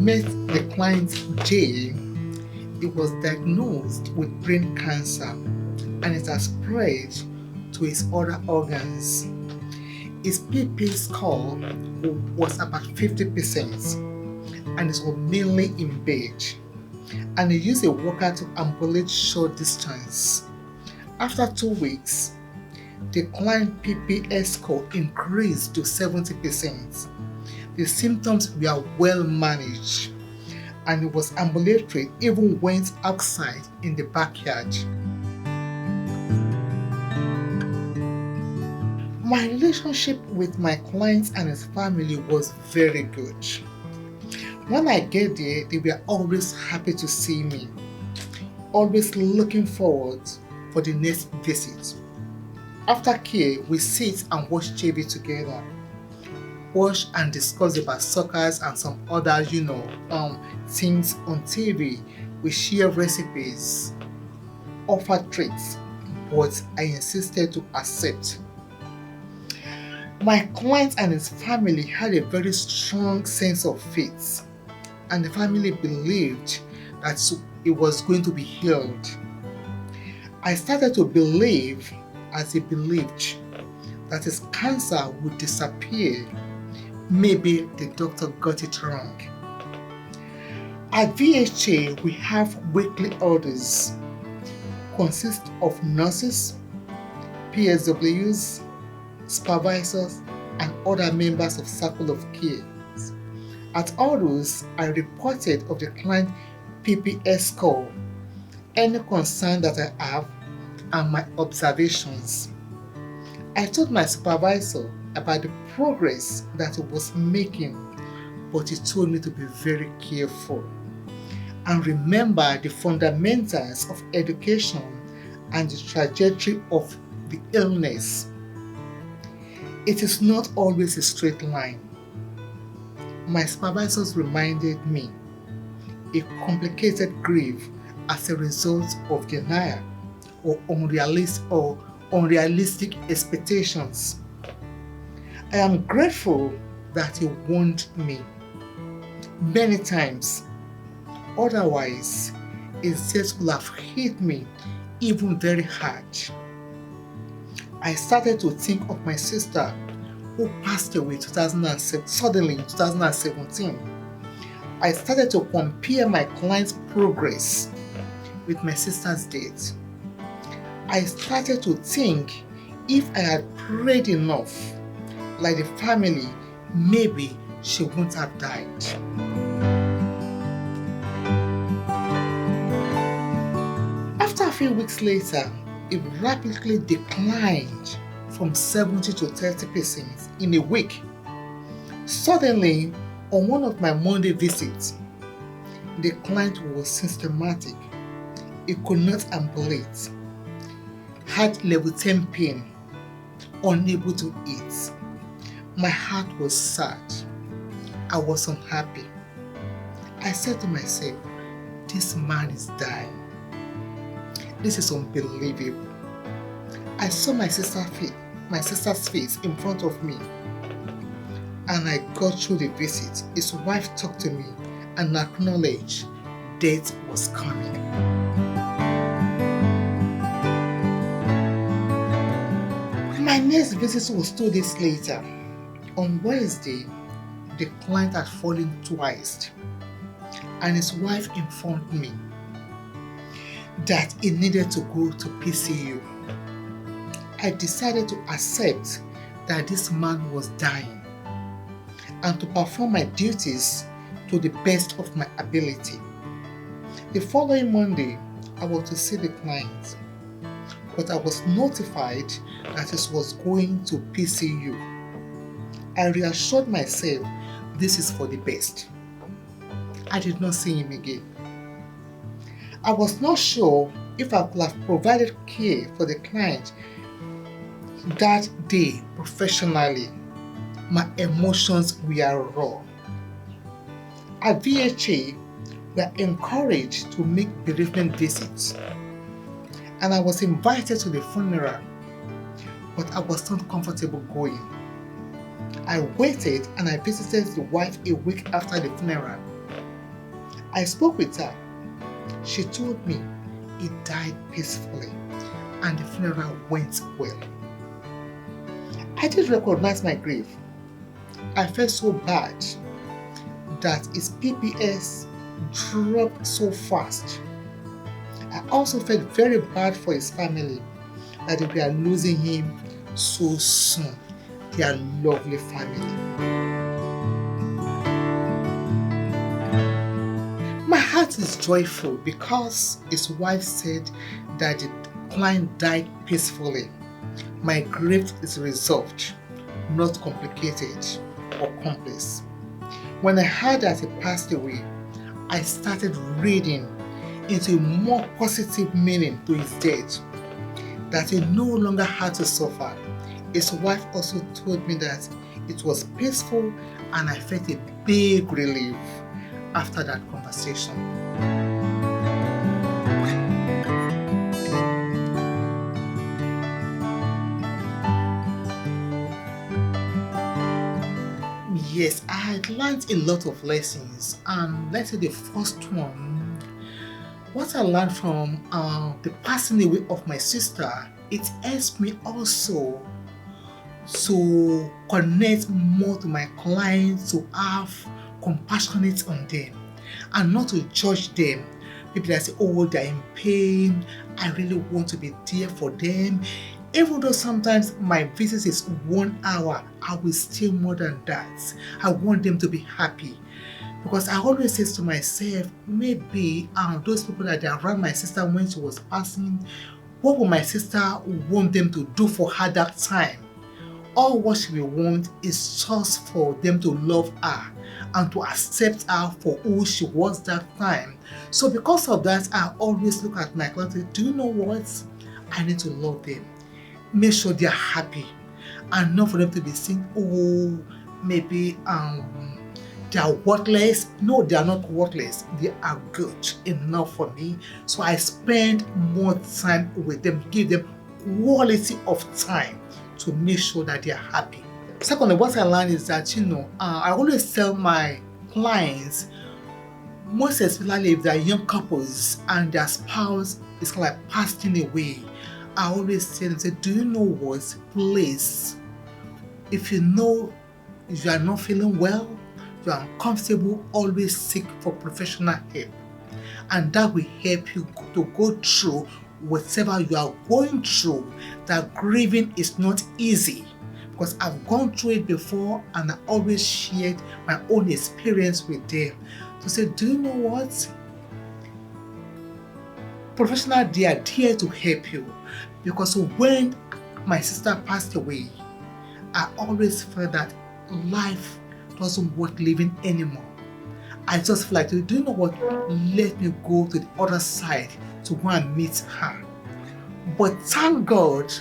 met the client J, he was diagnosed with brain cancer and it has spread to his other organs. His PP score was about 50% and it was mainly in bed, and he used a walker to ambulate short distance. After 2 weeks, the client PPS score increased to 70%. The symptoms were well managed and it was ambulatory, even went outside in the backyard. My relationship with my clients and his family was very good. When I get there, they were always happy to see me, always looking forward for the next visit. After care, we sit and watch TV together, watch and discuss about soccer and some other, things on TV. We share recipes, offer treats, but I insisted to accept. My client and his family had a very strong sense of faith, and the family believed that it was going to be healed. I started to believe, as he believed, that his cancer would disappear. Maybe the doctor got it wrong. At VHA, we have weekly orders, consist of nurses, PSWs, supervisors, and other members of circle of care. At orders, I reported of the client PPS score, any concern that I have, and my observations. I told my supervisor about the progress that he was making, but he told me to be very careful and remember the fundamentals of education and the trajectory of the illness. It is not always a straight line. My supervisors reminded me a complicated grief as a result of denial or unrealistic expectations. I am grateful that he warned me many times. Otherwise, his death would have hit me even very hard. I started to think of my sister who passed away suddenly in 2017. I started to compare my client's progress with my sister's death. I started to think if I had prayed enough, like the family, maybe she wouldn't have died. After a few weeks later, it rapidly declined from 70 to 30% in a week. Suddenly, on one of my Monday visits, the client was systematic. He could not ambulate, had level 10 pain, unable to eat. My heart was sad. I was unhappy. I said to myself, this man is dying. This is unbelievable. I saw my sister's face in front of me, and I got through the visit. His wife talked to me and acknowledged death was coming. My next visit was 2 days later. On Wednesday, the client had fallen twice, and his wife informed me that he needed to go to PCU. I decided to accept that this man was dying and to perform my duties to the best of my ability. The following Monday, I was to see the client, but I was notified that he was going to PCU. I reassured myself this is for the best. I did not see him again. I was not sure if I could have provided care for the client that day professionally. My emotions were raw. At VHA, we are encouraged to make bereavement visits, and I was invited to the funeral, but I was not comfortable going. I waited and I visited the wife a week after the funeral. I spoke with her. She told me he died peacefully and the funeral went well. I did recognize my grief. I felt so bad that his PPS dropped so fast. I also felt very bad for his family that they were losing him so soon, their lovely family. My heart is joyful because his wife said that the client died peacefully. My grief is resolved, not complicated or complex. When I heard that he passed away, I started reading into a more positive meaning to his death, that he no longer had to suffer. His wife also told me that it was peaceful, and I felt a big relief after that conversation. Yes, I had learned a lot of lessons, and let's say the first one, what I learned from the passing away of my sister, it helps me also to connect more to my clients, to have compassionate on them and not to judge them. People that say, oh, they're in pain, I really want to be there for them. Even though sometimes my visit is 1 hour, I will stay more than that. I want them to be happy. Because I always say to myself, maybe those people that are around my sister when she was passing, what would my sister want them to do for her that time? All what she will want is just for them to love her and to accept her for who she was that time. So because of that, I always look at my clients and say, do you know what? I need to love them. Make sure they are happy and not for them to be saying, oh, maybe they are worthless. No, they are not worthless. They are good enough for me. So I spend more time with them, give them quality of time to make sure that they are happy. Secondly, what I learned is that, I always tell my clients, most especially if they are young couples and their spouse is like passing away, I always tell them, do you know what? Please, if you know you are not feeling well, you are uncomfortable, always seek for professional help. And that will help you to go through whatever you are going through. That grieving is not easy, because I've gone through it before and I always shared my own experience with them. To say, do you know what? Professionals, they are there to help you. Because when my sister passed away, I always felt that life wasn't worth living anymore. I just feel like, do you know what? Let me go to the other side to go and meet her. But thank God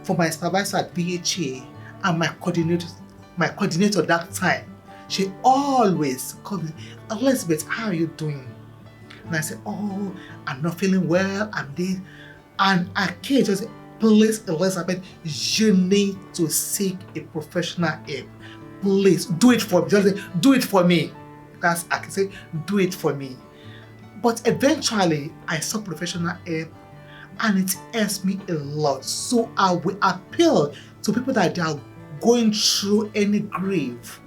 for my supervisor at VHA and my coordinator that time. She always called me, Elizabeth, how are you doing? And I said, oh, I'm not feeling well, I'm this. And I can't just say, please, Elizabeth, you need to seek a professional help. Please, do it for me. Just say, do it for me. That's, I can say, do it for me. But eventually, I sought professional help and it helps me a lot. So I will appeal to people that they are going through any grief,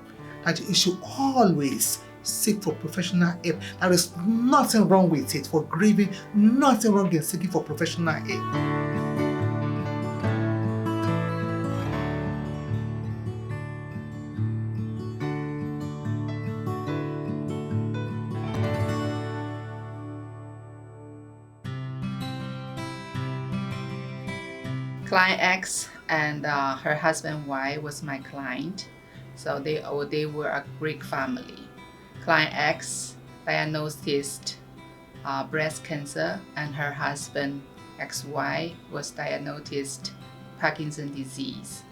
that you should always seek for professional help. There is nothing wrong with it for grieving, nothing wrong in seeking for professional help. Client X and her husband Y was my client, so they were a Greek family. Client X diagnosed breast cancer, and her husband XY was diagnosed Parkinson's disease.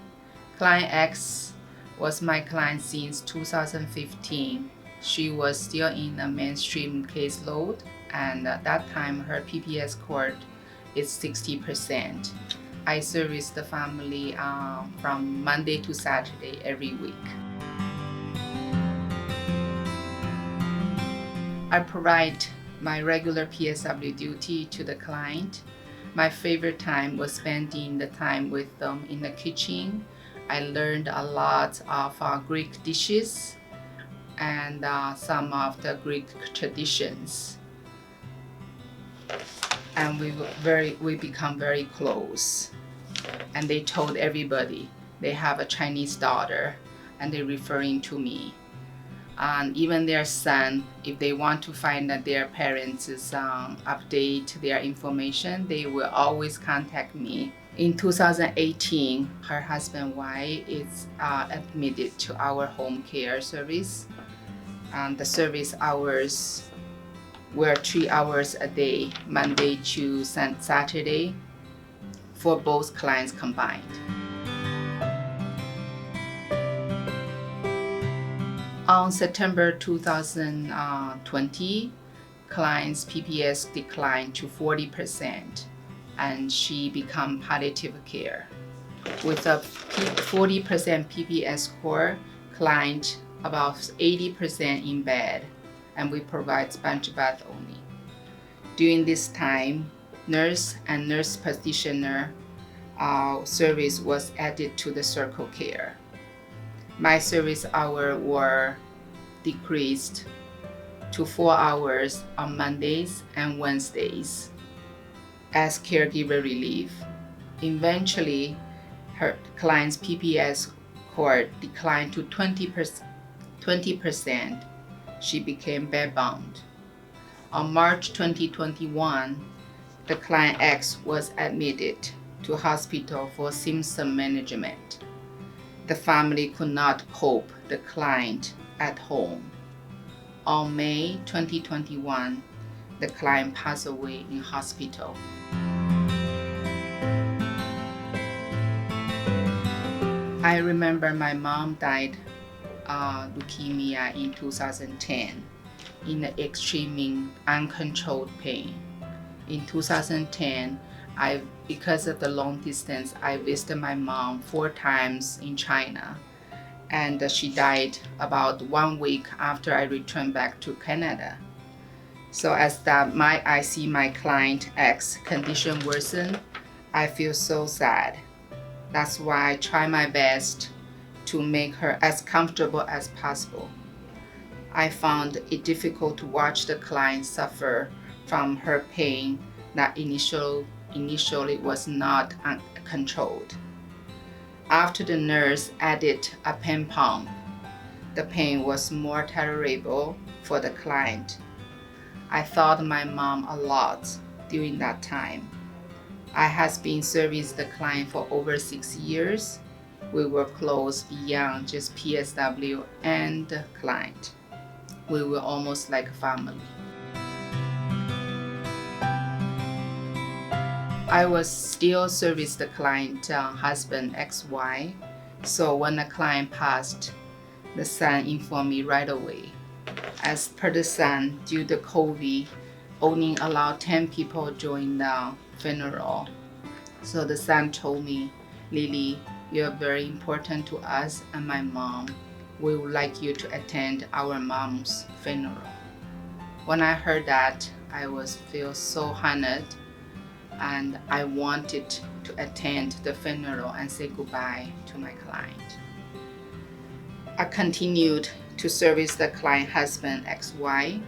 Client X was my client since 2015. She was still in a mainstream caseload, and at that time her PPS score is 60%. I service the family from Monday to Saturday every week. I provide my regular PSW duty to the client. My favorite time was spending the time with them in the kitchen. I learned a lot of Greek dishes and some of the Greek traditions. And we become very close. And they told everybody they have a Chinese daughter, and they're referring to me. And even their son, if they want to find out their parents' update their information, they will always contact me. In 2018, her husband Y is admitted to our home care service. And the service hours were 3 hours a day, Monday to Saturday, for both clients combined. On September 2020, client's PPS declined to 40%, and she became palliative care. With a 40% PPS score, client about 80% in bed, and we provide sponge bath only. During this time, nurse and nurse practitioner service was added to the circle care. My service hours were decreased to 4 hours on Mondays and Wednesdays as caregiver relief. Eventually, her client's PPS score declined to 20%. She became bedbound. On March 2021, the client X was admitted to hospital for symptom management. The family could not cope the client at home. On May 2021, the client passed away in hospital. I remember my mom died leukemia in 2010 in extreme uncontrolled pain. In 2010, because of the long distance, I visited my mom 4 times in China, and she died about 1 week after I returned back to Canada. So as I see my client X condition worsen, I feel so sad. That's why I try my best to make her as comfortable as possible. I found it difficult to watch the client suffer from her pain that initially was not controlled. After the nurse added a pain pump, the pain was more tolerable for the client. I thought my mom a lot during that time. I has been servicing the client for over 6 years. We were close beyond just PSW and the client. We were almost like a family. I was still service the client husband XY. So when the client passed, the son informed me right away. As per the son, due to COVID, only allowed 10 people join the funeral. So the son told me, Lily, you are very important to us and my mom. We would like you to attend our mom's funeral. When I heard that, I feel so honored, and I wanted to attend the funeral and say goodbye to my client. I continued to service the client husband XY.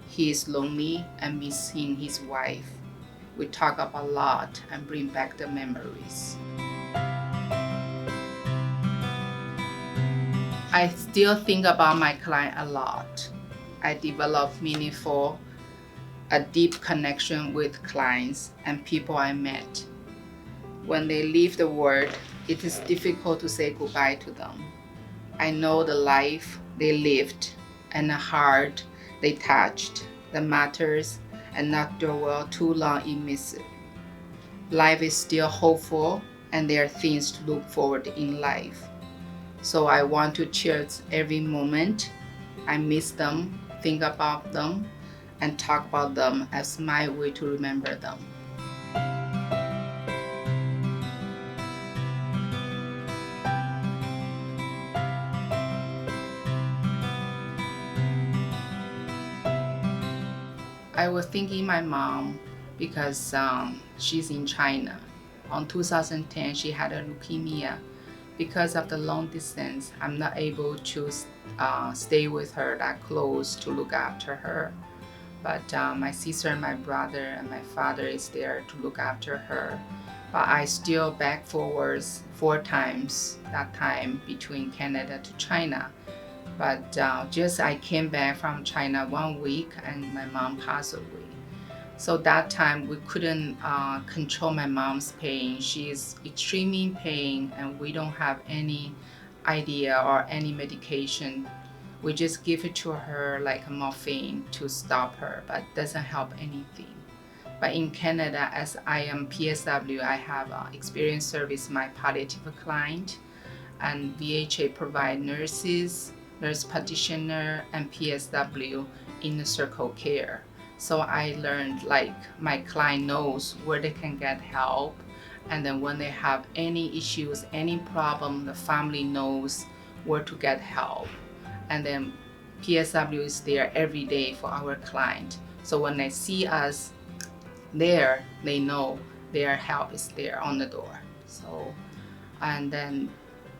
He is lonely and missing his wife. We talk up a lot and bring back the memories. I still think about my client a lot. I develop a deep connection with clients and people I met. When they leave the world, it is difficult to say goodbye to them. I know the life they lived and the heart they touched, the matters, and not dwell too long in misery. Life is still hopeful, and there are things to look forward in life. So I want to cherish every moment. I miss them, think about them, and talk about them as my way to remember them. I was thinking my mom because she's in China. On 2010, she had a leukemia. Because of the long distance, I'm not able to stay with her that close to look after her. But my sister and my brother and my father is there to look after her. But I still back forwards 4 times that time between Canada to China. But just I came back from China 1 week and my mom passed away. So that time we couldn't control my mom's pain. She's extremely in pain and we don't have any idea or any medication. We just give it to her like a morphine to stop her, but doesn't help anything. But in Canada, as I am PSW, I have experience service my palliative client, and VHA provide nurses, nurse practitioner, and PSW in the circle care. So I learned like my client knows where they can get help, and then when they have any issues, any problem, the family knows where to get help. And then PSW is there every day for our client. So when they see us there, they know their help is there on the door. So, and then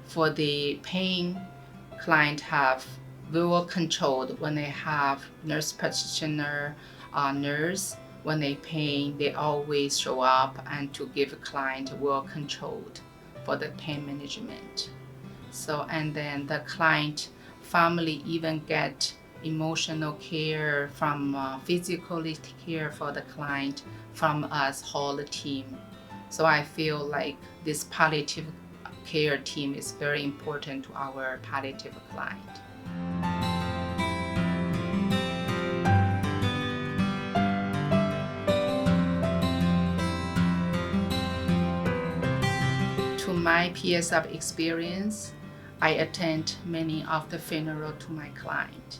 for the pain, client have well controlled when they have nurse practitioner, nurse. When they pain, they always show up and to give a client well controlled for the pain management. So, and then the client family even get emotional care from physical care for the client from us whole team. So I feel like this palliative care team is very important to our palliative client. To my PSW experience, I attend many of the funeral to my client,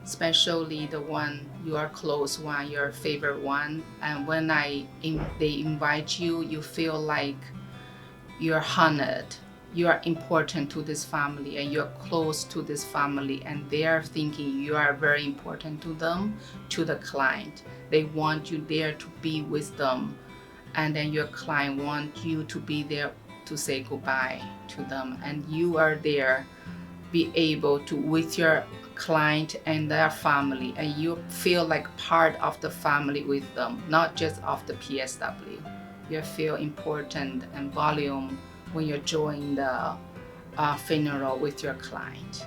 especially the one you are close one, your favorite one. And when they invite you, you feel like you're honored, you are important to this family and you're close to this family, and they are thinking you are very important to them, to the client. They want you there to be with them, and then your client wants you to be there to say goodbye to them, and you are there be able to with your client and their family, and you feel like part of the family with them, not just of the PSW. You feel important and volume when you're joining the funeral with your client.